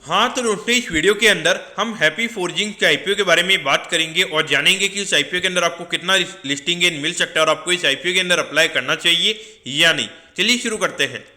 हाँ तो दोस्तों इस वीडियो के अंदर हम हैप्पी फोर्जिंग के आईपीओ के बारे में बात करेंगे और जानेंगे कि इस आईपीओ के अंदर आपको कितना लिस्टिंग गेन मिल सकता है और आपको इस आईपीओ के अंदर अप्लाई करना चाहिए या नहीं। चलिए शुरू करते हैं।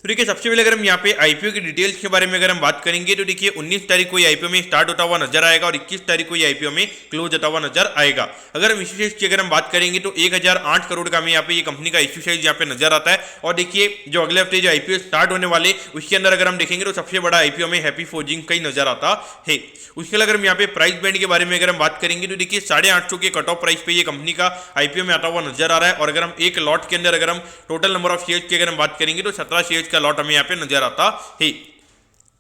तो देखिए सबसे पहले अगर हम यहाँ पे आईपीओ की डिटेल्स के बारे में अगर हम बात करेंगे तो देखिए 19 तारीख को ये आईपीओ में स्टार्ट होता हुआ नजर आएगा और 21 तारीख को ये आईपीओ में क्लोज होता हुआ नजर आएगा। अगर हम इश्यू साइज की अगर हम बात करेंगे तो 1008 करोड़ का हमें यहाँ पे ये कंपनी का इश्यू साइज यहाँ पे नजर आता है। और देखिए जो अगले हफ्ते जो आईपीओ स्टार्ट होने वाले उसके अंदर अगर हम देखेंगे तो सबसे बड़ा आईपीओ में हैप्पी फोर्जिंग का ही नजर आता है। उसके अगर हम यहाँ पे प्राइस बैंड के बारे में अगर हम बात करेंगे तो देखिए 850 के कट ऑफ प्राइस पे ये कंपनी का आईपीओ में आता हुआ नजर आ रहा है। और अगर हम एक लॉट के अंदर अगर हम टोटल नंबर ऑफ शेयर्स की अगर हम बात करेंगे तो 17 शेयर्स का लॉट हमें यहाँ पे नजर आता है।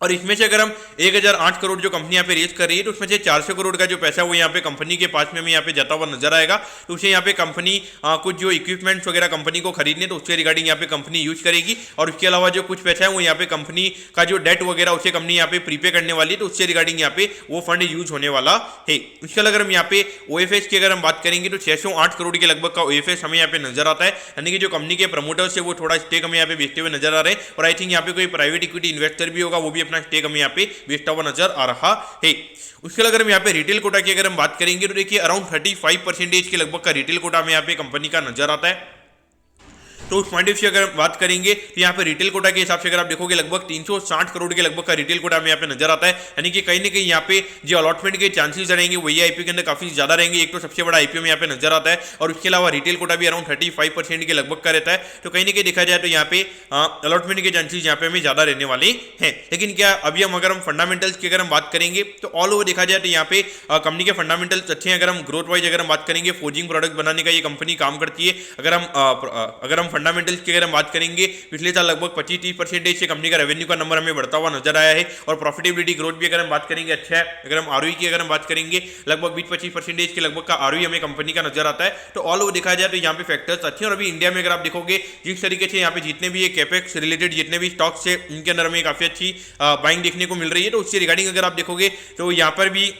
और इसमें से अगर हम 1008 करोड़ जो कंपनी यहाँ पे रेज कर रही है तो उसमें से 400 करोड़ का जो पैसा वो यहाँ पे कंपनी के पास में हमें यहाँ पे जाता हुआ नजर आएगा। तो उसे यहाँ पे कंपनी कुछ जो इक्विपमेंट्स वगैरह कंपनी को खरीदने तो उसके रिगार्डिंग यहाँ पे कंपनी यूज करेगी। और उसके अलावा जो कुछ पैसा है वो यहाँ पे कंपनी का जो डेट वगैरह उसे कंपनी यहाँ पे प्रीपे करने वाली है तो उससे रिगार्डिंग यहाँ पे वो फंड यूज होने वाला है। उसके अगर हम यहाँ पे ओएफएस की अगर हम बात करेंगे तो 608 करोड़ के लगभग का ओएफएस हमें यहाँ पे नजर आता है। यानी कि जो कंपनी के प्रमोटर्स है वो थोड़ा स्टेक हमें यहाँ पे बेचते हुए नजर आ रहे हैं। और आई थिंक यहाँ पे कोई प्राइवेट इक्विटी इन्वेस्टर भी होगा, वो भी अपना स्टेक हमें यहाँ पे बेचता हुआ नजर आ रहा है। उसके अगर हम यहाँ पे रिटेल कोटा की अगर हम बात करेंगे तो देखिए अराउंड 35% के लगभग का रिटेल कोटा में यहाँ पे कंपनी का नजर आता है। तो उस पॉइंट ऑफ व्यू अगर बात करेंगे तो यहाँ पे रिटेल कोटा के हिसाब से अगर आप देखोगे लगभग 360 करोड़ के लगभग का रिटेल कोटा में यहाँ पे नजर आता है। यानी कि कहीं ना कहीं यहाँ पे जो अलॉटमेंट के चांसेस रहेंगे वही आईपीओ के अंदर काफी ज्यादा रहेंगे। एक तो सबसे बड़ा आईपीओ में यहाँ पे नजर आता है और उसके अलावा रिटेल कोटा भी अराउंड 35% के लगभग का रहता है। तो कहीं ना कहीं देखा जाए तो यहाँ पे अलॉटमेंट के चांसेस यहाँ पे हमें ज्यादा रहने वाले हैं। लेकिन क्या अभी हम अगर हम फंडामेंटल्स की अगर हम बात करेंगे तो ऑल ओवर देखा जाए तो यहाँ पे कंपनी के फंडामेंटल्स अच्छे हैं। अगर हम ग्रोथ वाइज अगर हम बात करेंगे फोर्जिंग प्रोडक्ट बनाने का ये कंपनी काम करती है। अगर हम फंडामेंटल्स की अगर बात करेंगे पिछले साल लगभग 25-30% से कंपनी का रेवेन्यू का नंबर हमें बढ़ता हुआ नजर आया है। और प्रॉफिटेबिलिटी ग्रोथ भी अगर हम बात करेंगे अच्छा है। अगर हम आरओई की अगर हम बात करेंगे लगभग 20-25% के लगभग का आरओई हमें कंपनी का नजर आता है। तो ऑल ओवर देखा जाए तो यहाँ पे फैक्टर्स अच्छे हैं। और अभी इंडिया में अगर आप देखोगे जिस तरीके से यहाँ पे जितने भी कैपेक्स रिलेटेड जितने भी स्टॉक्स है उनके अंदर हमें काफी अच्छी बाइंग देखने को मिल रही है। तो उससे रिगार्डिंग अगर आप देखोगे तो यहाँ पर भी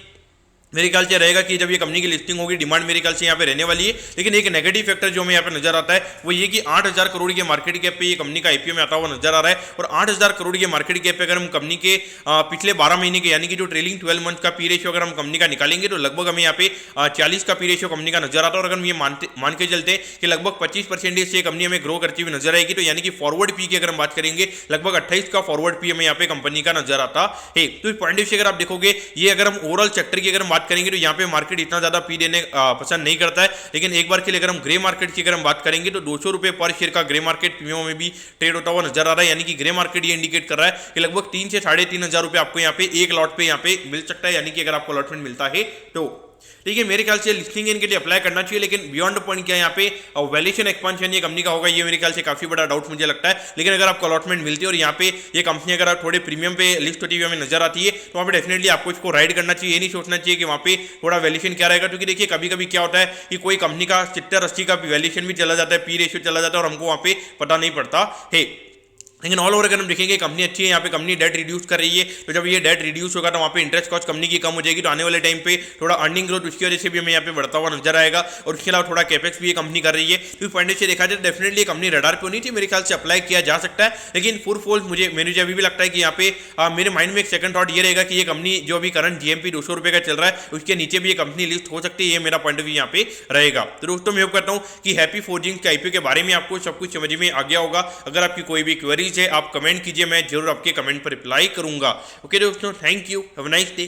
मेरे ख्याल से रहेगा कि जब ये कंपनी की लिस्टिंग होगी डिमांड मेरे ख्याल से यहाँ पे रहने वाली है। लेकिन एक नेगेटिव फैक्टर जो हमें यहाँ पे नजर आता है वो ये कि 8000 करोड़ के मार्केट कैप पे ये कंपनी का आईपीओ में आता हुआ नजर आ रहा है। और 8000 करोड़ के मार्केट कैप पे अगर हम कंपनी के पिछले 12 महीने के यानी कि जो ट्रेलिंग 12 मंथ का पी रेशियो अगर हम कंपनी का निकालेंगे तो लगभग हमें यहाँ पे 40 का पी रेशियो कंपनी का नजर आता है। और अगर हम ये मान के चलते हैं कि लगभग 25% से कंपनी हमें ग्रो करती हुई नजर आएगी तो यानी कि फॉरवर्ड पी की अगर हम बात करेंगे लगभग 28 का फॉरवर्ड पी हमें यहाँ पे कंपनी का नजर आता है। तो इस पॉइंट से अगर आप देखोगे ये अगर हम ओवरऑल सेक्टर की अगर हम बात करेंगे तो यहाँ पे मार्केट इतना ज्यादा पी देने पसंद नहीं करता है। लेकिन एक बार के लिए अगर हम ग्रे मार्केट की अगर हम बात करेंगे तो 200 रुपए पर शेयर का ग्रे मार्केट प्रीमियम में भी ट्रेड होता हुआ नजर आ रहा है। यानी कि ग्रे मार्केट ये इंडिकेट कर रहा है कि लगभग 3 से 3500 रुपए आपको यहाँ पे एक लॉट पे यहाँ पे मिल सकता है। यानी कि अगर आपको अलॉटमेंट मिलता है तो ठीक है, मेरे ख्याल से लिस्टिंग इनके लिए अप्लाई करना चाहिए। लेकिन बियॉन्ड पॉइंट क्या है यहाँ पे वैल्यूएशन एक्सपेंशन ये कंपनी का होगा ये मेरे ख्याल से काफी बड़ा डाउट मुझे लगता है। लेकिन अगर आपको अलॉटमेंट मिलती है और यहाँ पे ये कंपनी अगर आप थोड़े प्रीमियम पे लिस्ट होती हुई हमें नजर आती है तो वहाँ पे डेफिनेटली आपको इसको राइड करना चाहिए। ये नहीं सोचना चाहिए कि वहाँ पे थोड़ा वैल्यूएशन क्या रहेगा। क्योंकि देखिए कभी कभी क्या होता है कि कोई कंपनी का 70-80 का वैल्यूएशन भी चला जाता है, पी रेशियो चला जाता है और हमको वहाँ पे पता नहीं पड़ता है। लेकिन ऑल ओवर अगर हम देखेंगे कंपनी अच्छी है, यहाँ पे कंपनी डेट रिड्यूस कर रही है। तो जब ये डेट रिड्यूस होगा तो वहाँ पे इंटरेस्ट कॉस्ट कंपनी की कम हो जाएगी। तो आने वाले टाइम पे थोड़ा अर्निंग ग्रोथ उसकी वजह से भी हमें यहाँ पे बढ़ता हुआ नजर आएगा। और उसके अलावा थोड़ा कैपेक्स भी ये कंपनी कर रही है। तो पॉइंट से देखा जाए डेफिनेटली कंपनी रडार पे होनी चाहिए, मेरे ख्याल से अप्लाई किया जा सकता है। लेकिन फुल फोल्ड मुझे अभी भी लगता है कि यहाँ पे मेरे माइंड में एक सेकंड थॉट ये रहेगा कि ये कंपनी जो अभी करंट जीएमपी 200 रुपये का चल रहा है उसके नीचे भी ये कंपनी लिस्ट हो सकती है। ये मेरा पॉइंट ऑफ व्यू यहाँ पे रहेगा। तो दोस्तों मैं होप करता हूँ कि हैप्पी फोर्जिंग के आईपीओ के बारे में आपको सब कुछ समझ में आ गया होगा। अगर आपकी कोई भी क्वेरीज है आप कमेंट कीजिए, मैं जरूर आपके कमेंट पर रिप्लाई करूंगा। ओके दोस्तों, thank you, have a nice day.